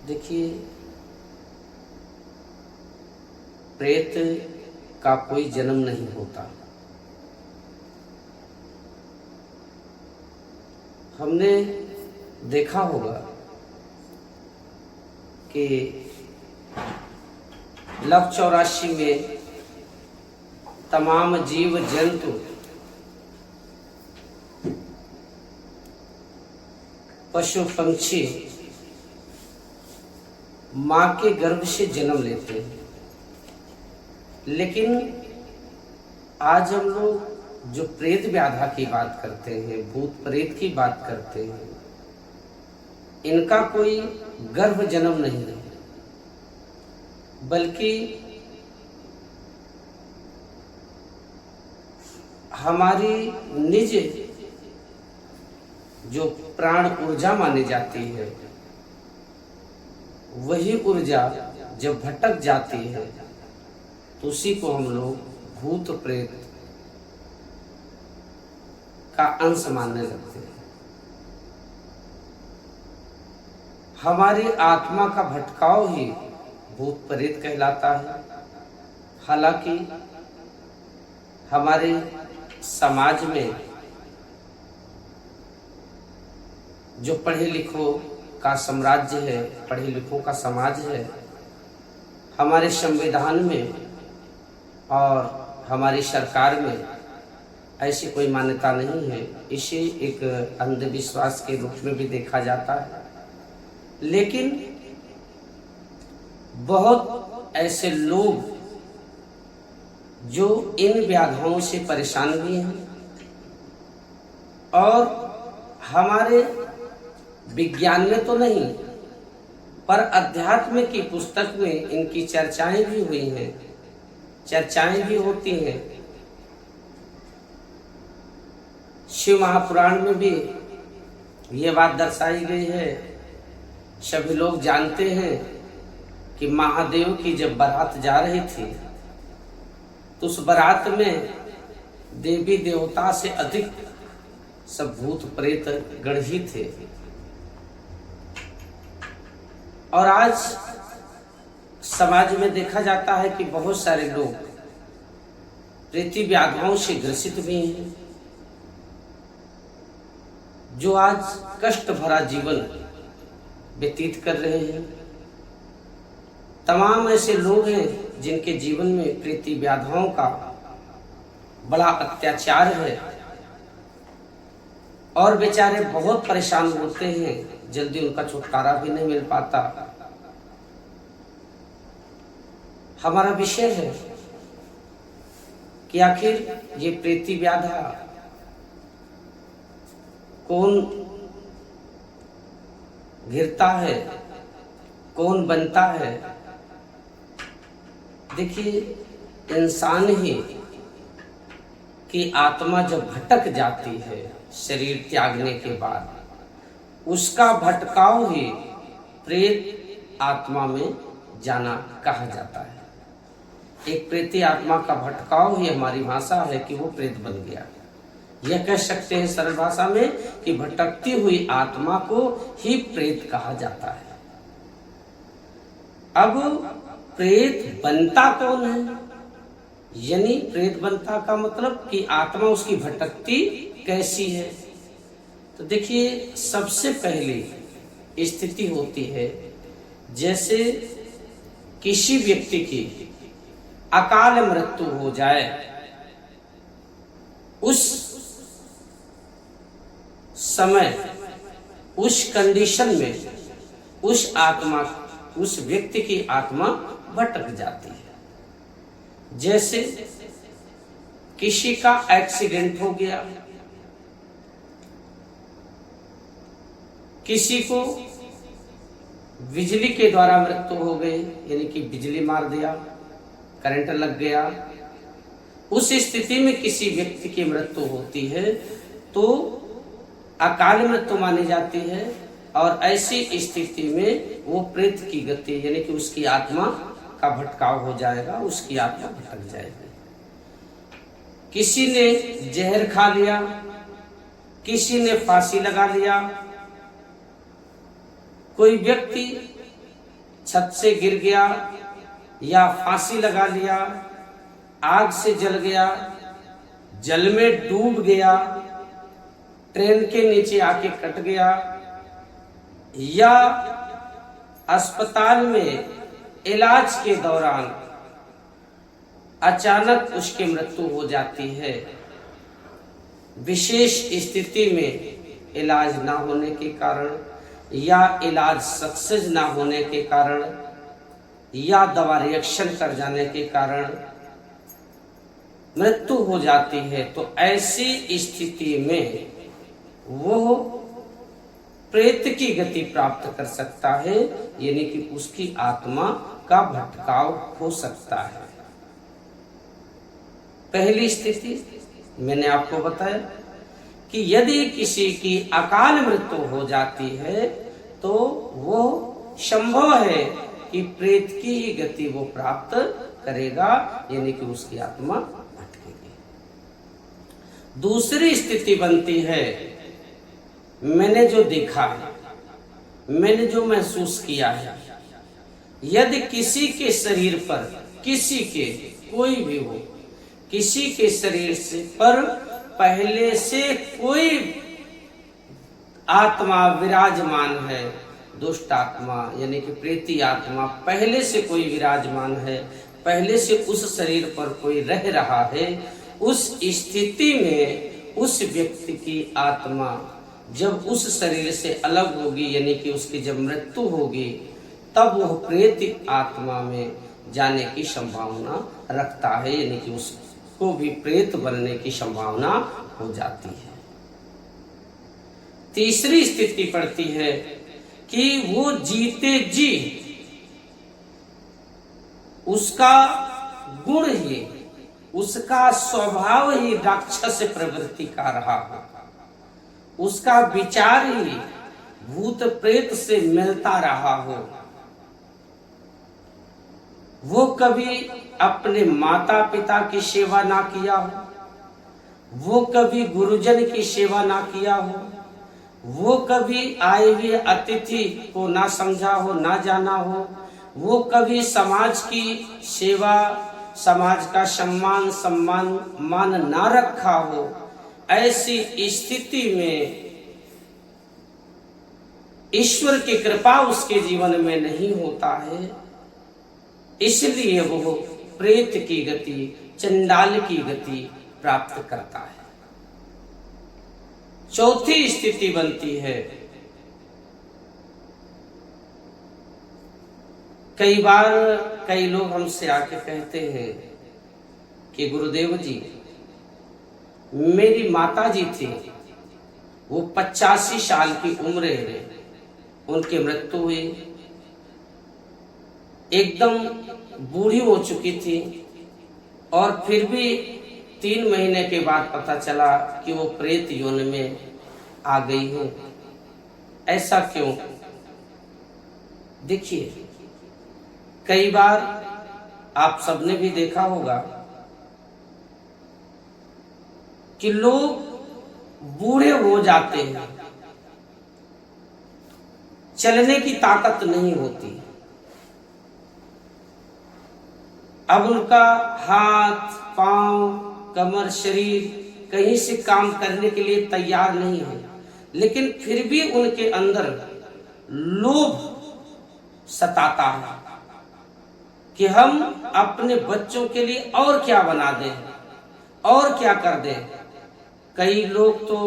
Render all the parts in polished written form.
देखिए, प्रेत का कोई जन्म नहीं होता। हमने देखा होगा कि लव 84 में तमाम जीव जंतु पशु पंछी मां के गर्भ से जन्म लेते हैं, लेकिन आज हम लोग जो प्रेत व्याधा की बात करते हैं, भूत प्रेत की बात करते हैं, इनका कोई गर्भ जन्म नहीं है, बल्कि हमारी निज जो प्राण ऊर्जा मानी जाती है, वही ऊर्जा जब भटक जाती है तो उसी को हम लोग भूत प्रेत का अंश मानने लगते हैं। हमारी आत्मा का भटकाव ही भूत प्रेत कहलाता है। हालांकि हमारे समाज में जो पढ़े लिखों का साम्राज्य है, पढ़े लिखों का समाज है, हमारे संविधान में और हमारी सरकार में ऐसी कोई मान्यता नहीं है। इसे एक अंधविश्वास के रूप में भी देखा जाता है, लेकिन बहुत ऐसे लोग जो इन व्याधियों से परेशान भी हैं और हमारे विज्ञान में तो नहीं पर अध्यात्म की पुस्तक में इनकी चर्चाएं भी हुई हैं, चर्चाएं भी होती हैं। शिव महापुराण में भी ये बात दर्शाई गई है। सभी लोग जानते हैं कि महादेव की जब बारात जा रही थी तो उस बारात में देवी देवता से अधिक सब भूत प्रेत गण ही थे। और आज समाज में देखा जाता है कि बहुत सारे लोग प्रेती व्याधियों से ग्रसित भी हैं, जो आज कष्ट भरा जीवन व्यतीत कर रहे हैं। तमाम ऐसे लोग हैं जिनके जीवन में प्रेती व्याधियों का बड़ा अत्याचार है और बेचारे बहुत परेशान होते हैं, जल्दी उनका छुटकारा भी नहीं मिल पाता। हमारा विषय है कि आखिर ये प्रेती व्याधा कौन घिरता है, कौन बनता है। देखिए, इंसान ही की आत्मा जब भटक जाती है शरीर त्यागने के बाद, उसका भटकाव ही प्रेत आत्मा में जाना कहा जाता है। एक प्रेती आत्मा का भटकाव ही हमारी भाषा है कि वो प्रेत बन गया। यह कह सकते हैं सरल भाषा में कि भटकती हुई आत्मा को ही प्रेत कहा जाता है। अब प्रेत बनता कौन है, यानी प्रेत बनता का मतलब कि आत्मा उसकी भटकती कैसी है। तो देखिए, सबसे पहली स्थिति होती है जैसे किसी व्यक्ति की अकाल मृत्यु हो जाए, उस समय उस कंडीशन में उस व्यक्ति की आत्मा भटक जाती है। जैसे किसी का एक्सीडेंट हो गया, किसी को बिजली के द्वारा मृत्यु हो गई, यानी कि बिजली मार दिया, करंट लग गया। उस स्थिति में किसी व्यक्ति की मृत्यु होती है तो अकाल मृत्यु मानी जाती है, और ऐसी स्थिति में वो प्रेत की गति यानी कि उसकी आत्मा का भटकाव हो जाएगा, उसकी आत्मा भटक जाएगी। किसी ने जहर खा लिया, किसी ने फांसी लगा लिया, कोई व्यक्ति छत से गिर गया या फांसी लगा लिया, आग से जल गया, जल में डूब गया, ट्रेन के नीचे आके कट गया, या अस्पताल में इलाज के दौरान अचानक उसकी मृत्यु हो जाती है। विशेष स्थिति में इलाज ना होने के कारण या इलाज सक्सेस ना होने के कारण या दवा रिएक्शन कर जाने के कारण मृत्यु हो जाती है, तो ऐसी स्थिति में वो प्रेत की गति प्राप्त कर सकता है, यानी कि उसकी आत्मा का भटकाव हो सकता है। पहली स्थिति मैंने आपको बताया कि यदि किसी की अकाल मृत्यु हो जाती है तो वो संभव है कि प्रेत की ही गति वो प्राप्त करेगा, यानी कि उसकी आत्मा भटकेगी। दूसरी स्थिति बनती है, मैंने जो देखा है, मैंने जो महसूस किया है, यदि किसी के शरीर पर, किसी के कोई भी हो, किसी के शरीर से पर पहले से कोई आत्मा विराजमान है, दुष्ट आत्मा यानी कि प्रेती आत्मा पहले से कोई विराजमान है, पहले से उस शरीर पर कोई रह रहा है, उस स्थिति में उस व्यक्ति की आत्मा जब उस शरीर से अलग होगी, यानी कि उसकी जब मृत्यु होगी, तब वह प्रेत आत्मा में जाने की संभावना रखता है, यानी कि उसको भी प्रेत बनने की संभावना हो जाती है। तीसरी स्थिति पड़ती है कि वो जीते जी उसका गुण ही, उसका स्वभाव ही राक्षस प्रवृत्ति का रहा हो, उसका विचार ही भूत प्रेत से मिलता रहा हो, वो कभी अपने माता पिता की सेवा ना किया हो, वो कभी गुरुजन की सेवा ना किया हो, वो कभी आए हुए अतिथि को ना समझा हो, ना जाना हो, वो कभी समाज की सेवा, समाज का सम्मान मान ना रखा हो, ऐसी स्थिति में ईश्वर की कृपा उसके जीवन में नहीं होता है, इसलिए वो प्रेत की गति, चंडाल की गति प्राप्त करता है। चौथी स्थिति बनती है, कई बार कई लोग हमसे आके कहते हैं कि गुरुदेव जी, मेरी माता जी थी, वो 85 साल की उम्र है, उनकी मृत्यु हुई, एकदम बूढ़ी हो चुकी थी, और फिर भी 3 महीने के बाद पता चला कि वो प्रेत योनि में आ गई है। ऐसा क्यों? देखिए, कई बार आप सबने भी देखा होगा कि लोग बूढ़े हो जाते हैं, चलने की ताकत नहीं होती, अब उनका हाथ, पांव, कमर, शरीर कहीं से काम करने के लिए तैयार नहीं है, लेकिन फिर भी उनके अंदर लोभ सताता है कि हम अपने बच्चों के लिए और क्या बना दें, और क्या कर दें। कई लोग तो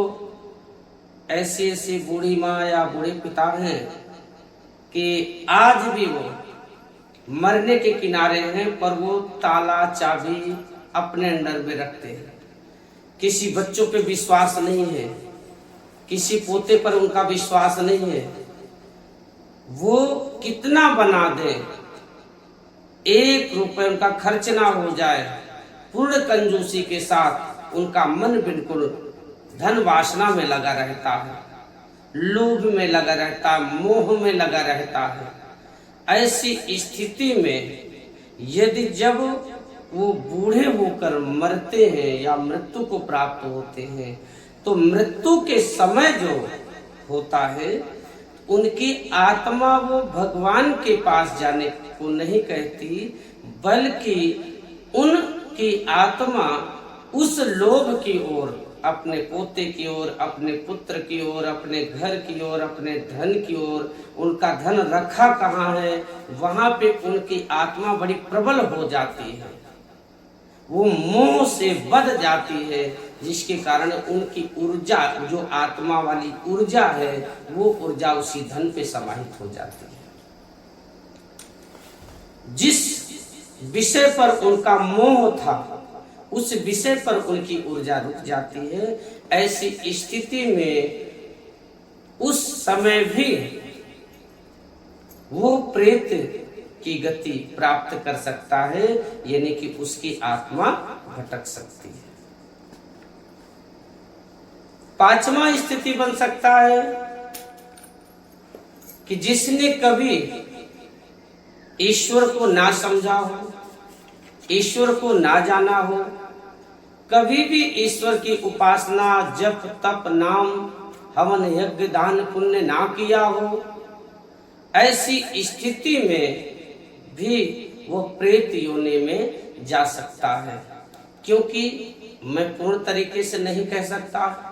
ऐसी ऐसी बूढ़ी माँ या बूढ़े पिता हैं कि आज भी वो मरने के किनारे हैं, पर वो ताला चाबी अपने अंडर में रखते हैं। किसी बच्चों पे विश्वास नहीं है, किसी पोते पर उनका विश्वास नहीं है, वो कितना बना दे, 1 रुपए उनका खर्च ना हो जाए, पूर्ण कंजूसी के साथ उनका मन बिल्कुल धन वासना में लगा रहता है, लोभ में लगा रहता है, मोह में लगा रहता है। ऐसी स्थिति में यदि जब वो बूढ़े होकर मरते हैं या मृत्यु को प्राप्त होते हैं, तो मृत्यु के समय जो होता है, उनकी आत्मा वो भगवान के पास जाने को नहीं कहती, बल्कि उनकी आत्मा उस लोभ की ओर, अपने पोते की ओर, अपने पुत्र की ओर, अपने घर की ओर, अपने धन की ओर, उनका धन रखा कहाँ है वहां पे उनकी आत्मा बड़ी प्रबल हो जाती है, वो मोह से बध जाती है, जिसके कारण उनकी ऊर्जा, जो आत्मा वाली ऊर्जा है, वो ऊर्जा उसी धन पे समाहित हो जाती है। जिस विषय पर उनका मोह था उस विषय पर उनकी ऊर्जा रुक जाती है। ऐसी स्थिति में उस समय भी वो प्रेत की गति प्राप्त कर सकता है, यानी कि उसकी आत्मा भटक सकती है। पांचवा स्थिति बन सकता है कि जिसने कभी ईश्वर को ना समझा हो, ईश्वर को ना जाना हो, कभी भी ईश्वर की उपासना, जप, तप, नाम, हवन, यज्ञ, दान, पुण्य ना किया हो, ऐसी स्थिति में भी वो प्रेत योनि में जा सकता है। क्योंकि मैं पूर्ण तरीके से नहीं कह सकता,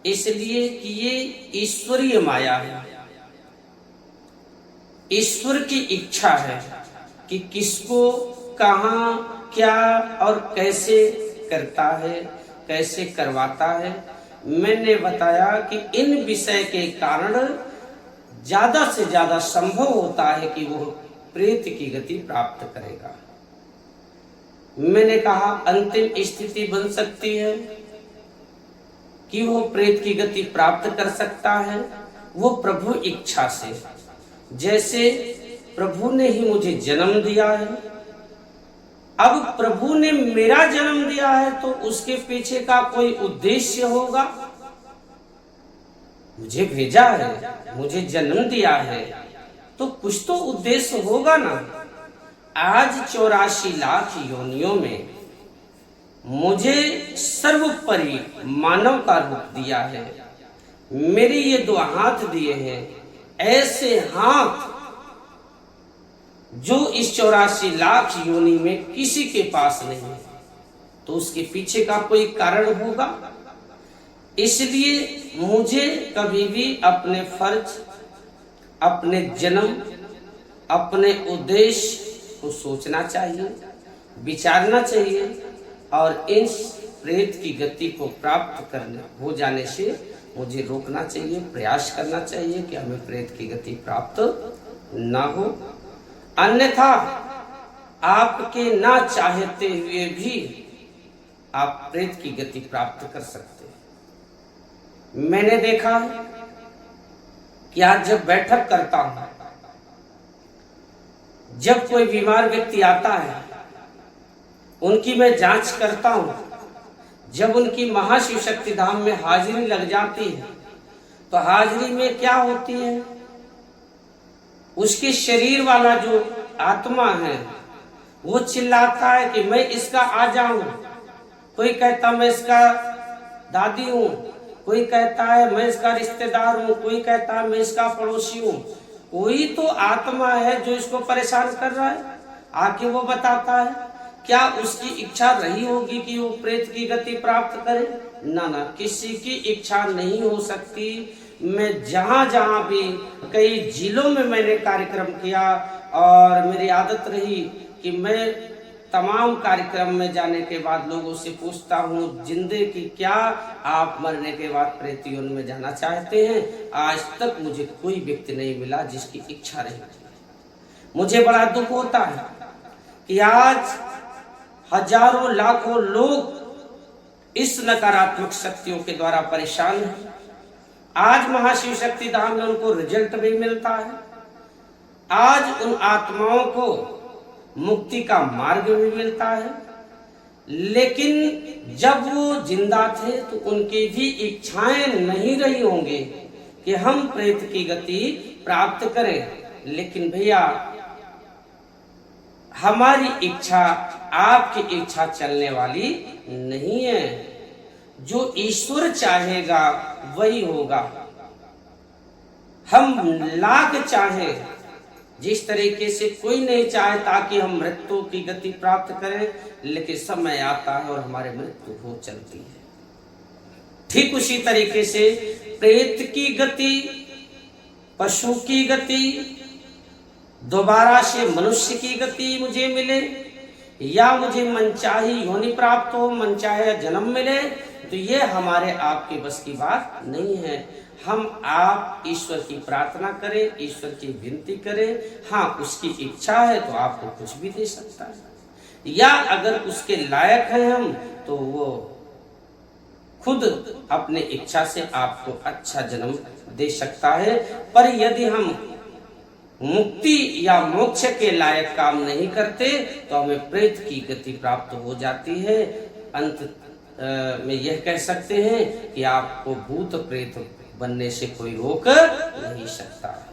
इसलिए कि ये ईश्वरीय माया है, ईश्वर की इच्छा है कि किसको, कहां, क्या और कैसे करता है, कैसे करवाता है। मैंने बताया कि इन विषय के कारण ज्यादा से ज्यादा संभव होता है कि वो प्रेत की गति प्राप्त करेगा। मैंने कहा अंतिम स्थिति बन सकती है कि वो प्रेत की गति प्राप्त कर सकता है, वो प्रभु इच्छा से। जैसे प्रभु ने ही मुझे जन्म दिया है, अब प्रभु ने मेरा जन्म दिया है तो उसके पीछे का कोई उद्देश्य होगा। मुझे भेजा है, मुझे जन्म दिया है, तो कुछ तो उद्देश्य होगा ना। आज 84 लाख योनियों में मुझे सर्वोपरि मानव का रूप दिया है, मेरे ये 2 हाथ दिए हैं, ऐसे हाथ जो इस 84 लाख योनि में किसी के पास नहीं है, तो उसके पीछे का कोई कारण होगा। इसलिए मुझे कभी भी अपने फर्ज, अपने जन्म, अपने उद्देश्य को सोचना चाहिए, विचारना चाहिए और इन प्रेत की गति को प्राप्त करने हो जाने से मुझे रोकना चाहिए, प्रयास करना चाहिए कि हमें प्रेत की गति प्राप्त ना हो। अन्यथा आपके ना चाहते हुए भी आप प्रेत की गति प्राप्त कर सकते हैं। मैंने देखा कि आज जब बैठक करता हूं, जब कोई बीमार व्यक्ति आता है, उनकी मैं जांच करता हूं, जब उनकी महाशिव शक्ति धाम में हाजिरी लग जाती है, तो हाजिरी में क्या होती है, उसके शरीर वाला जो आत्मा है वो चिल्लाता है कि मैं इसका आ जाऊं। कोई कहता मैं इसका दादी हूं, कोई कहता है मैं इसका रिश्तेदार हूं, कोई कहता है मैं इसका पड़ोसी हूं। कोई तो आत्मा है जो इसको परेशान कर रहा है, आके वो बताता है। क्या उसकी इच्छा रही होगी कि वो प्रेत की गति प्राप्त करे? ना ना, किसी की इच्छा नहीं हो सकती। मैं जहां जहां भी, कई जिलों में मैंने कार्यक्रम किया और मेरी आदत रही कि मैं तमाम कार्यक्रम में जाने के बाद लोगों से पूछता हूँ, जिंदे की क्या आप मरने के बाद प्रेत योनि में जाना चाहते हैं? आज तक मुझे कोई व्यक्ति नहीं मिला जिसकी इच्छा रही। मुझे बड़ा दुख होता है कि आज हजारों लाखों लोग इस नकारात्मक शक्तियों के द्वारा परेशान हैं। आज महाशिव शक्ति धाम में उनको रिजल्ट भी मिलता है, आज उन आत्माओं को मुक्ति का मार्ग भी मिलता है, लेकिन जब वो जिंदा थे तो उनकी भी इच्छाएं नहीं रही होंगी कि हम प्रेत की गति प्राप्त करें। लेकिन भैया, हमारी इच्छा आपकी इच्छा चलने वाली नहीं है। जो ईश्वर चाहेगा वही होगा। हम लाख चाहे, जिस तरीके से कोई नहीं चाहता कि हम मृत्यु की गति प्राप्त करें, लेकिन समय आता है और हमारे मृत्यु हो चलती है। ठीक उसी तरीके से प्रेत की गति, पशु की गति, दोबारा से मनुष्य की गति मुझे मिले, या मुझे मनचाही योनि प्राप्त हो, मनचाहे जन्म मिले, तो ये हमारे आपके बस की बात नहीं है। हम आप ईश्वर की प्रार्थना करें, ईश्वर की विनती करें। हाँ, उसकी इच्छा है तो आपको कुछ भी दे सकता है, या अगर उसके लायक हैं हम, तो वो खुद अपने इच्छा से आपको अच्छा जन्म दे सकता है। पर यदि हम मुक्ति या मोक्ष के लायक काम नहीं करते तो हमें प्रेत की गति प्राप्त हो जाती है। अंत में यह कह सकते हैं कि आपको भूत प्रेत बनने से कोई रोक नहीं सकता है।